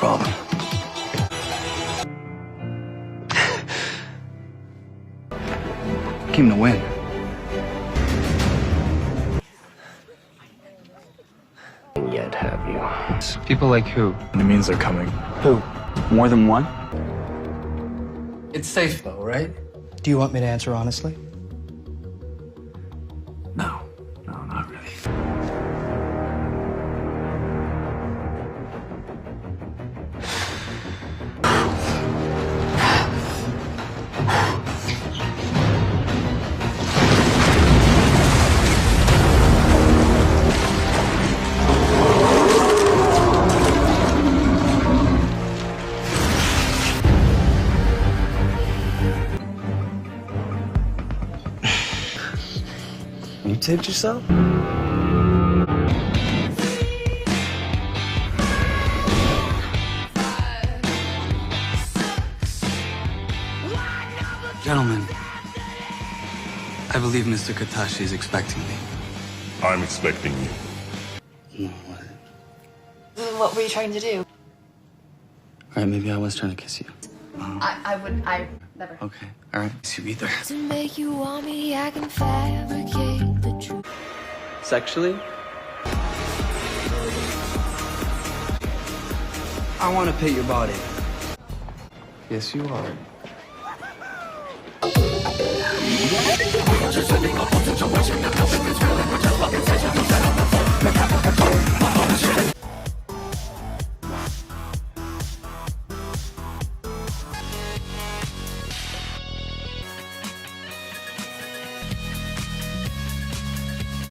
problem. Came to win. Yet have you? People like who? It means they're coming. Who? More than one? It's safe though, right? Do you want me to answer honestly? No, not really. You taped yourself? Gentlemen, I believe Mr. Katashi is expecting me. I'm expecting you. What were you trying to do? All right, maybe I was trying to kiss you. I never. Okay, all right. Kiss you either. To make you want me, I can fabricate the truth. Sexually? I want to pet your body. Yes, you are.